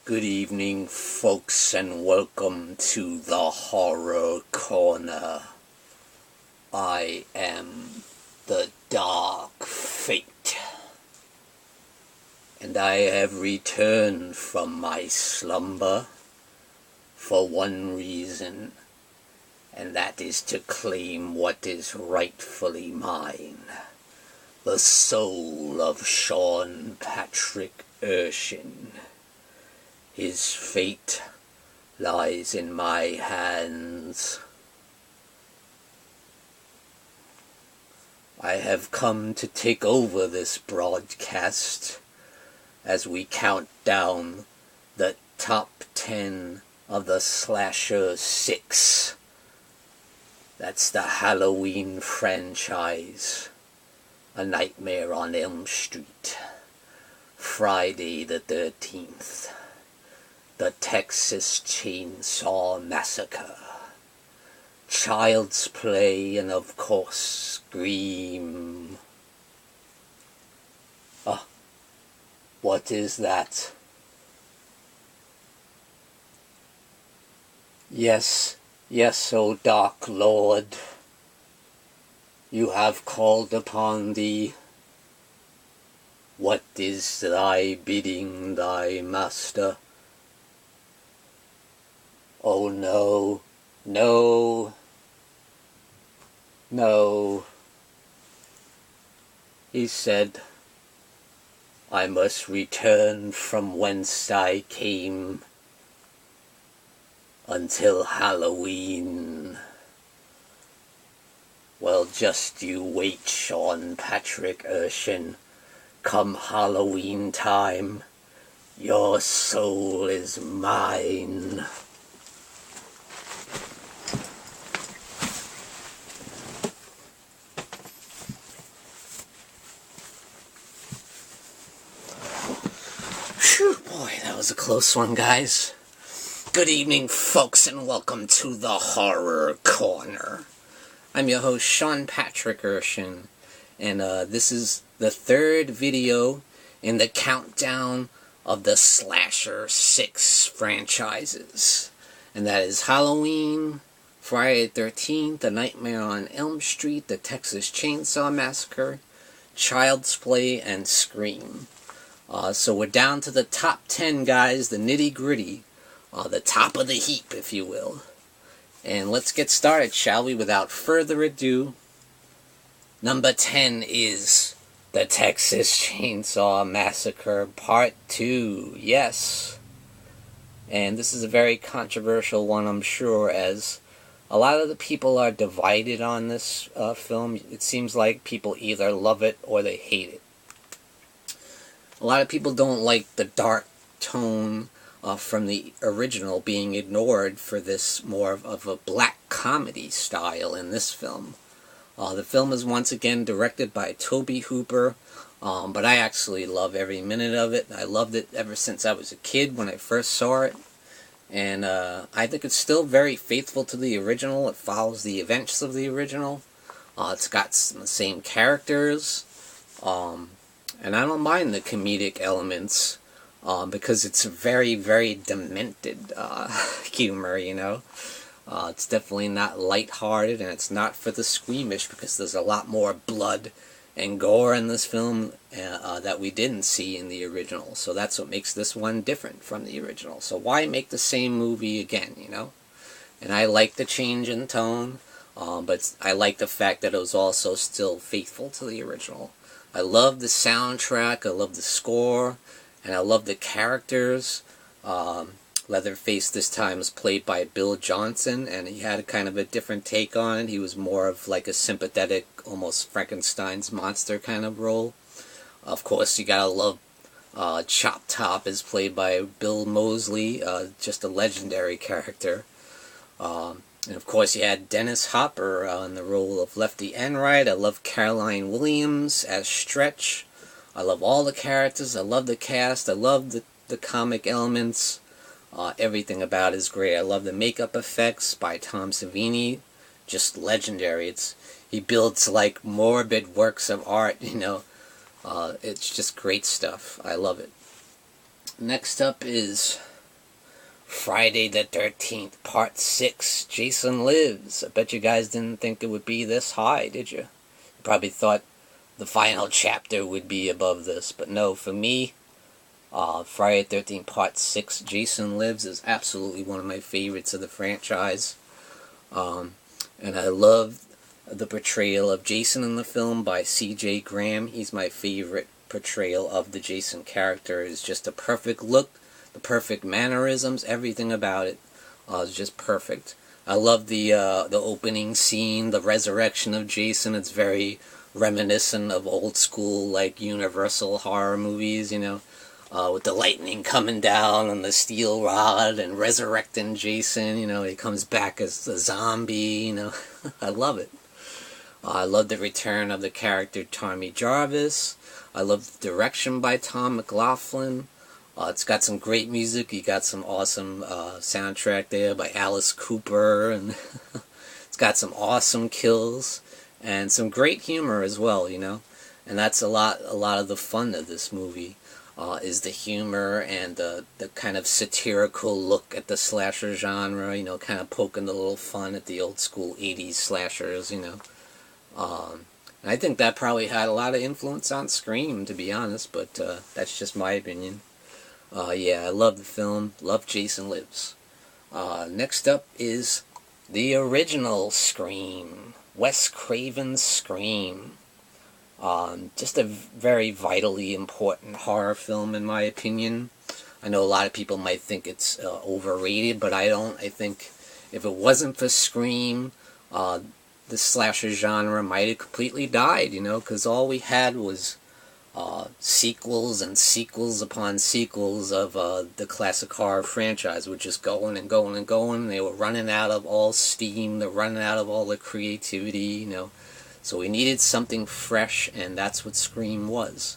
Good evening, folks, and welcome to the Horror Corner. I am the Dark Fate, and I have returned from my slumber for one reason, and that is to claim what is rightfully mine, the soul of Sean Patrick Erschen. His fate lies in my hands. I have come to take over this broadcast as we count down the top 10 of the Slasher 6. That's the Halloween franchise. A Nightmare on Elm Street. Friday the 13th. The Texas Chainsaw Massacre, Child's Play, and of course, Scream. What is that? Yes, O Dark Lord, you have called upon thee. What is thy bidding, thy master? Oh no, no, no. He said, I must return from whence I came until Halloween. Well, just you wait, Sean Patrick Erschen. Come Halloween time, your soul is mine. Phew, boy, that was a close one, guys. Good evening, folks, and welcome to the Horror Corner. I'm your host, Sean Patrick Erschen, and this is the third video in the countdown of the Slasher 6 franchises. And that is Halloween, Friday the 13th, The Nightmare on Elm Street, The Texas Chainsaw Massacre, Child's Play, and Scream. So we're down to the top 10, guys, the nitty-gritty, the top of the heap, if you will. And let's get started, shall we, without further ado. Number 10 is The Texas Chainsaw Massacre Part 2, yes. And this is a very controversial one, I'm sure, as a lot of the people are divided on this film. It seems like people either love it or they hate it. A lot of people don't like the dark tone from the original being ignored for this more of a black comedy style in this film. The film is once again directed by Tobe Hooper, but I actually love every minute of it. I loved it ever since I was a kid when I first saw it. And I think it's still very faithful to the original. It follows the events of the original. It's got some the same characters. And I don't mind the comedic elements, because it's very, very demented humor, you know. It's definitely not lighthearted, and it's not for the squeamish, because there's a lot more blood and gore in this film that we didn't see in the original. So that's what makes this one different from the original. So why make the same movie again, you know? And I like the change in tone, but I like the fact that it was also still faithful to the original. I love the soundtrack, I love the score, and I love the characters. Leatherface this time was played by Bill Johnson, and he had kind of a different take on it. He was more of like a sympathetic, almost Frankenstein's monster kind of role. Of course, you gotta love Chop Top is played by Bill Moseley, just a legendary character. And of course you had Dennis Hopper in the role of Lefty Enright. I love Caroline Williams as Stretch. I love all the characters. I love the cast. I love the comic elements. Everything about it is great. I love the makeup effects by Tom Savini. Just legendary. He builds like morbid works of art, you know. It's just great stuff. I love it. Next up is Friday the 13th, Part 6, Jason Lives. I bet you guys didn't think it would be this high, did you? You probably thought the final chapter would be above this, but no, for me, Friday the 13th, Part 6, Jason Lives is absolutely one of my favorites of the franchise. And I love the portrayal of Jason in the film by C.J. Graham. He's my favorite portrayal of the Jason character. It's just a perfect look, the perfect mannerisms, everything about it is just perfect. I love the opening scene, the resurrection of Jason. It's very reminiscent of old school, like, Universal horror movies, you know, with the lightning coming down and the steel rod and resurrecting Jason. You know, he comes back as a zombie, you know. I love it. I love the return of the character Tommy Jarvis. I love the direction by Tom McLaughlin. It's got some great music. You got some awesome soundtrack there by Alice Cooper, and it's got some awesome kills and some great humor as well, you know. And that's a lot of the fun of this movie, is the humor and the kind of satirical look at the slasher genre, you know, kind of poking a little fun at the old school 80s slashers, you know. And I think that probably had a lot of influence on Scream, to be honest, but that's just my opinion. Yeah, I love the film, love Jason Lives. Next up is the original Scream, Wes Craven's Scream. Just a very vitally important horror film, in my opinion. I know a lot of people might think it's overrated, but I don't. I think if it wasn't for Scream, the slasher genre might have completely died, you know, because all we had was sequels and sequels upon sequels of the classic horror franchise, which just going and going and going. They were running out of all steam, they're running out of all the creativity, you know. So we needed something fresh, and that's what Scream was.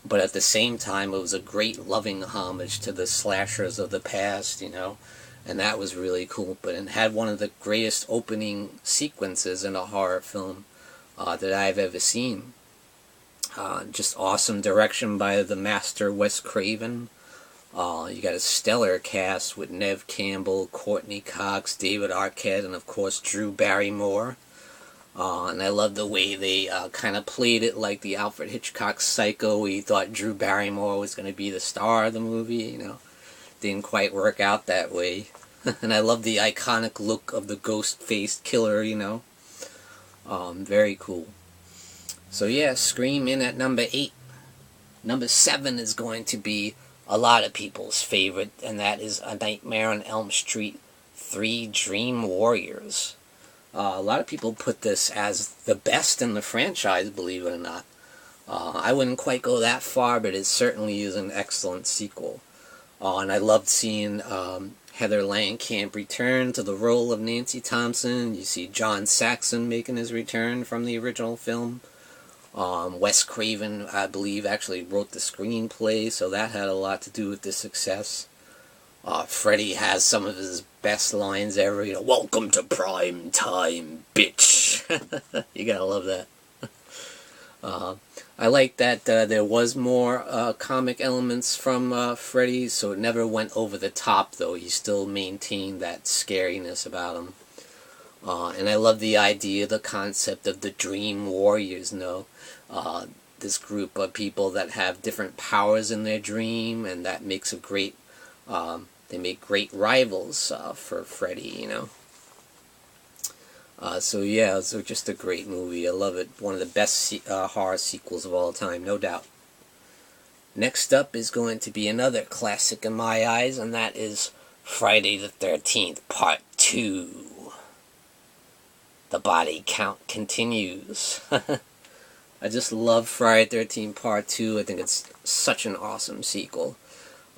But at the same time, it was a great loving homage to the slashers of the past, you know. And that was really cool. But it had one of the greatest opening sequences in a horror film that I've ever seen. Just awesome direction by the master Wes Craven. You got a stellar cast with Neve Campbell, Courtney Cox, David Arquette, and of course Drew Barrymore. And I love the way they kind of played it like the Alfred Hitchcock Psycho, where you thought Drew Barrymore was going to be the star of the movie, you know. Didn't quite work out that way. And I love the iconic look of the ghost-faced killer, you know. Very cool. So yeah, Scream in at number 8. Number 7 is going to be a lot of people's favorite, and that is A Nightmare on Elm Street 3 Dream Warriors. A lot of people put this as the best in the franchise, believe it or not. I wouldn't quite go that far, but it certainly is an excellent sequel. And I loved seeing Heather Langenkamp return to the role of Nancy Thompson. You see John Saxon making his return from the original film. Wes Craven, I believe, actually wrote the screenplay, so that had a lot to do with the success. Freddy has some of his best lines ever, you know, "Welcome to prime time, bitch." You gotta love that. I like that there was more comic elements from Freddy, so it never went over the top, though. He still maintained that scariness about him. And I love the idea, the concept of the Dream Warriors, you know. This group of people that have different powers in their dream, and that makes a great, they make great rivals for Freddy, you know. So yeah, it's just a great movie. I love it. One of the best horror sequels of all time, no doubt. Next up is going to be another classic in my eyes, and that is Friday the 13th, Part 2. The body count continues. I just love Friday the 13th Part 2. I think it's such an awesome sequel.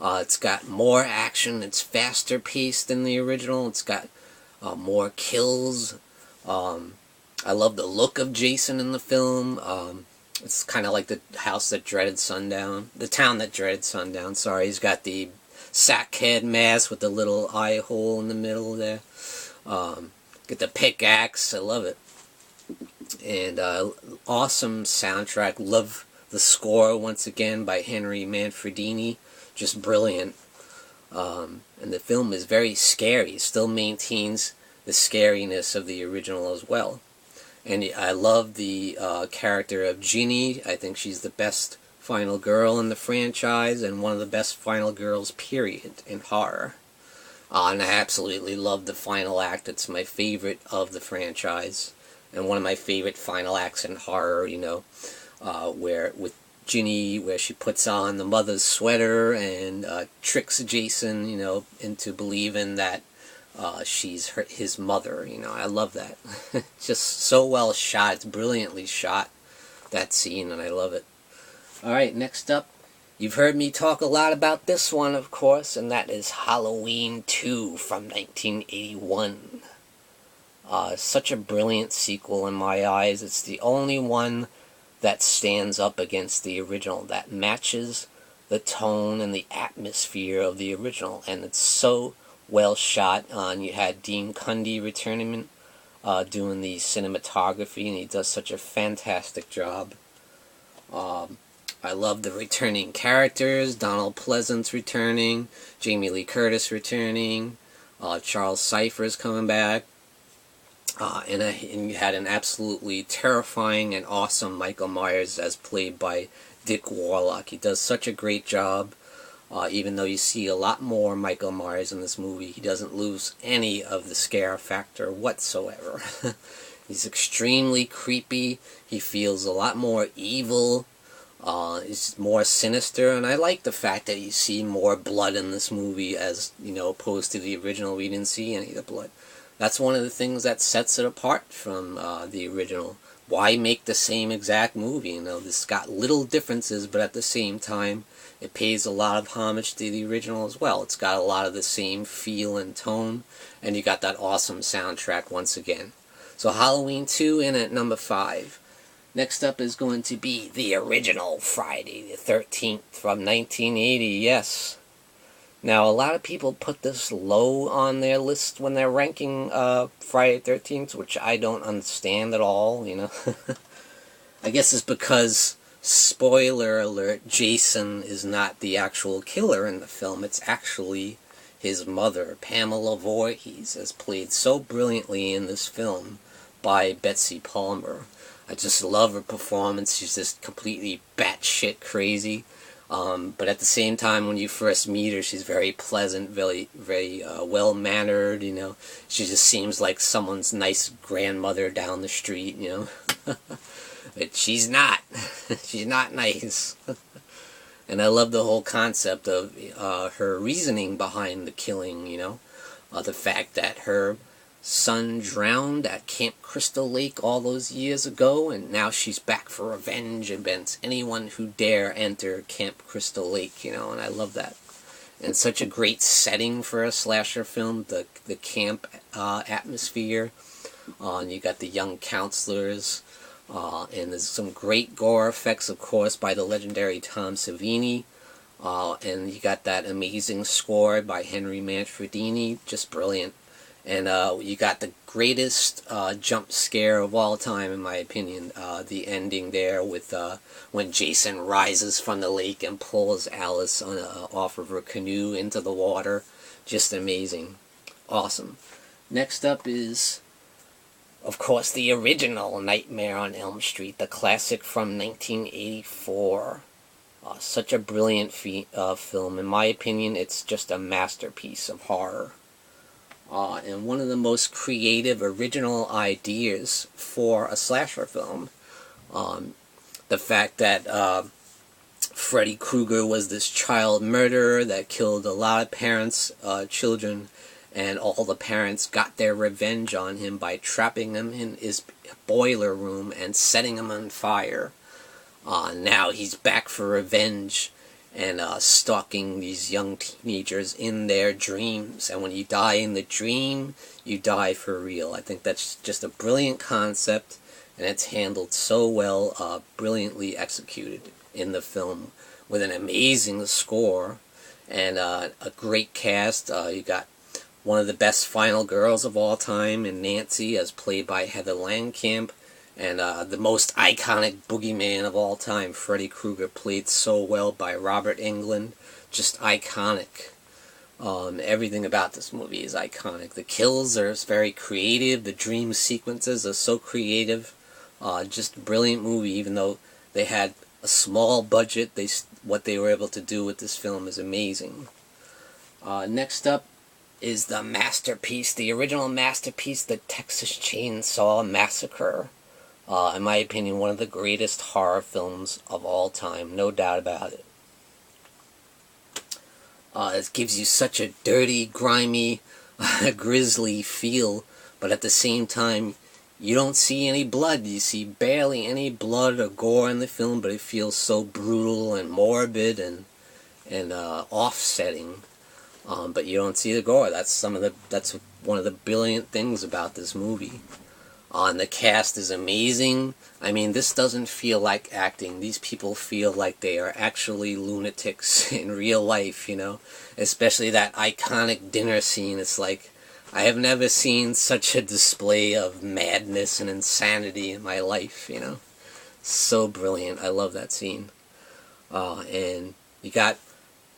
It's got more action. It's faster paced than the original. It's got more kills. I love the look of Jason in the film. It's kind of like the house that dreaded sundown. The town that dreaded sundown, sorry. He's got the sack head mask with the little eye hole in the middle there. Get the pickaxe. I love it. And awesome soundtrack. Love the score once again by Henry Manfredini. Just brilliant. And the film is very scary. It still maintains the scariness of the original as well. And I love the character of Ginny. I think she's the best final girl in the franchise, and one of the best final girls, period, in horror. And I absolutely love the final act. It's my favorite of the franchise, and one of my favorite final acts in horror, where with Ginny, where she puts on the mother's sweater and tricks Jason, into believing that she's his mother. I love that. Just so well shot. It's brilliantly shot, that scene, and I love it. Alright, next up, you've heard me talk a lot about this one, of course, and that is Halloween 2 from 1981. Such a brilliant sequel in my eyes. It's the only one that stands up against the original, that matches the tone and the atmosphere of the original, and it's so well shot. You had Dean Cundey returning, doing the cinematography, and he does such a fantastic job. I love the returning characters. Donald Pleasance returning, Jamie Lee Curtis returning, Charles Cypher's coming back, and you had an absolutely terrifying and awesome Michael Myers as played by Dick Warlock. He does such a great job. Even though you see a lot more Michael Myers in this movie, he doesn't lose any of the scare factor whatsoever. He's extremely creepy. He feels a lot more evil. It's more sinister, and I like the fact that you see more blood in this movie as, opposed to the original. We didn't see any of the blood. That's one of the things that sets it apart from the original. Why make the same exact movie? This got little differences, but at the same time, it pays a lot of homage to the original as well. It's got a lot of the same feel and tone, and you got that awesome soundtrack once again. So Halloween 2 in at number 5. Next up is going to be the original Friday the 13th from 1980, yes. Now, a lot of people put this low on their list when they're ranking Friday the 13th, which I don't understand at all, I guess it's because, spoiler alert, Jason is not the actual killer in the film. It's actually his mother, Pamela Voorhees, as played so brilliantly in this film by Betsy Palmer. I just love her performance. She's just completely batshit crazy. But at the same time, when you first meet her, she's very pleasant, very well-mannered, She just seems like someone's nice grandmother down the street, But she's not. She's not nice. And I love the whole concept of her reasoning behind the killing, the fact that her son drowned at Camp Crystal Lake all those years ago, and now she's back for revenge against anyone who dare enter Camp Crystal Lake, and I love that. And such a great setting for a slasher film, the camp atmosphere. And you got the young counselors, and there's some great gore effects, of course, by the legendary Tom Savini. And you got that amazing score by Henry Manfredini, just brilliant. And you got the greatest jump scare of all time, in my opinion. The ending there with when Jason rises from the lake and pulls Alice off of her canoe into the water. Just amazing. Awesome. Next up is, of course, the original Nightmare on Elm Street, the classic from 1984. Such a brilliant film. In my opinion, it's just a masterpiece of horror. And one of the most creative, original ideas for a slasher film. The fact that Freddy Krueger was this child murderer that killed a lot of parents' children, and all the parents got their revenge on him by trapping him in his boiler room and setting him on fire. Now he's back for revenge, and stalking these young teenagers in their dreams. And when you die in the dream, you die for real. I think that's just a brilliant concept, and it's handled so well, brilliantly executed in the film, with an amazing score, and a great cast. You got one of the best final girls of all time in Nancy, as played by Heather Langenkamp, and the most iconic boogeyman of all time, Freddy Krueger, played so well by Robert Englund. Just iconic. Everything about this movie is iconic. The kills are very creative. The dream sequences are so creative. Just a brilliant movie. Even though they had a small budget, what they were able to do with this film is amazing. Next up is the masterpiece, the original masterpiece, the Texas Chainsaw Massacre. In my opinion, one of the greatest horror films of all time, no doubt about it. It gives you such a dirty, grimy, grisly feel, but at the same time, you don't see any blood. You see barely any blood or gore in the film, but it feels so brutal and morbid and offsetting. But you don't see the gore. That's one of the brilliant things about this movie. And the cast is amazing. I mean, this doesn't feel like acting. These people feel like they are actually lunatics in real life, you know? Especially that iconic dinner scene. It's like, I have never seen such a display of madness and insanity in my life, you know? So brilliant. I love that scene. And you got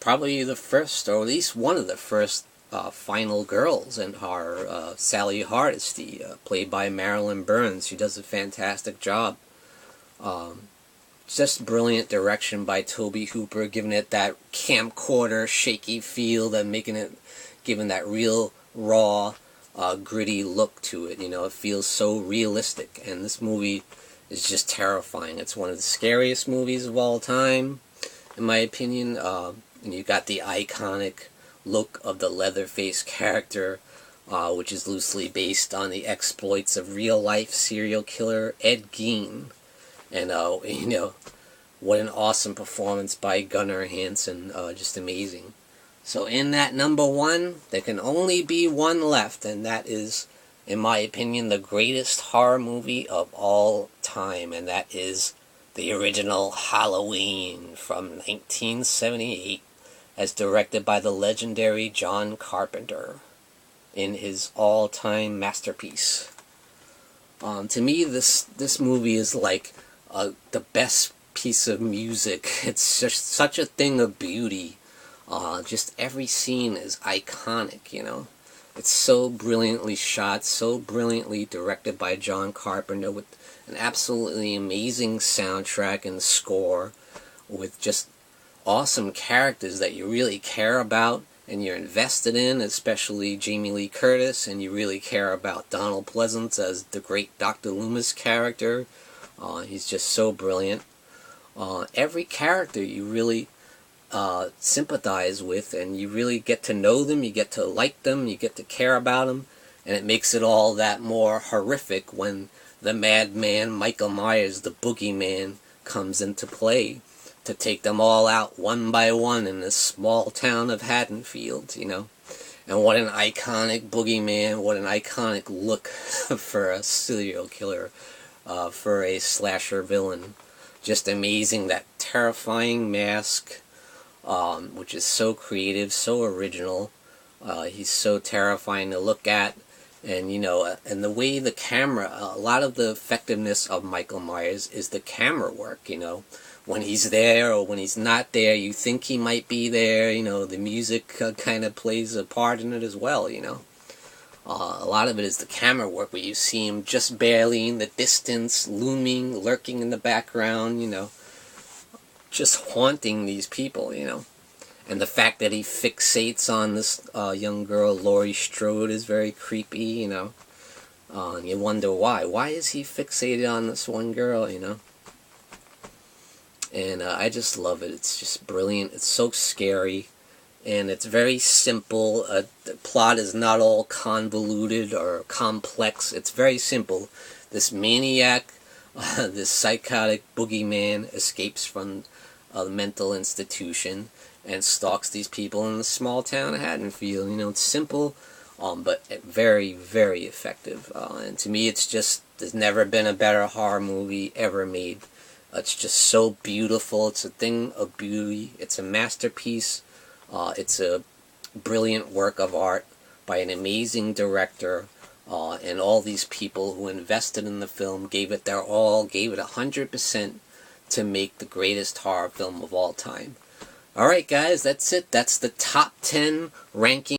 probably the first, or at least one of the first, final girls in horror, Sally Hardesty, played by Marilyn Burns. She does a fantastic job. Just brilliant direction by Tobe Hooper, giving it that camcorder shaky feel, giving that real raw, gritty look to it. You know, it feels so realistic, and this movie is just terrifying. It's one of the scariest movies of all time, in my opinion. And you got the iconic look of the Leatherface character, which is loosely based on the exploits of real-life serial killer Ed Gein. And, you know, what an awesome performance by Gunnar Hansen, just amazing. So in that number one, there can only be one left, and that is, in my opinion, the greatest horror movie of all time, and that is the original Halloween from 1978. As directed by the legendary John Carpenter in his all-time masterpiece. To me, this movie is like the best piece of music. It's just such a thing of beauty. Just every scene is iconic, you know. It's so brilliantly shot, so brilliantly directed by John Carpenter, with an absolutely amazing soundtrack and score, with just awesome characters that you really care about and you're invested in, especially Jamie Lee Curtis, and you really care about Donald Pleasance as the great Dr. Loomis character. He's just so brilliant. Every character you really sympathize with, and you really get to know them, you get to like them, you get to care about them, and it makes it all that more horrific when the madman Michael Myers, the boogeyman, comes into play to take them all out one by one in this small town of Haddonfield, you know. And what an iconic boogeyman, what an iconic look for a serial killer, for a slasher villain. Just amazing, that terrifying mask, which is so creative, so original. He's so terrifying to look at. And, you know, and the way the camera, a lot of the effectiveness of Michael Myers is the camera work, you know. When he's there or when he's not there, you think he might be there, you know, the music kind of plays a part in it as well, you know. A lot of it is the camera work, where you see him just barely in the distance, looming, lurking in the background, you know, just haunting these people, you know. And the fact that he fixates on this young girl, Laurie Strode, is very creepy, you know. And you wonder why. Why is he fixated on this one girl, you know? And I just love it. It's just brilliant. It's so scary. And it's very simple. The plot is not all convoluted or complex. It's very simple. This maniac, this psychotic boogeyman escapes from a mental institution and stalks these people in the small town of Haddonfield. You know, it's simple, but very, very effective. And to me, it's just, there's never been a better horror movie ever made. It's just so beautiful. It's a thing of beauty. It's a masterpiece. It's a brilliant work of art by an amazing director. And all these people who invested in the film gave it their all, gave it 100% to make the greatest horror film of all time. Alright guys, that's it. That's the top 10 ranking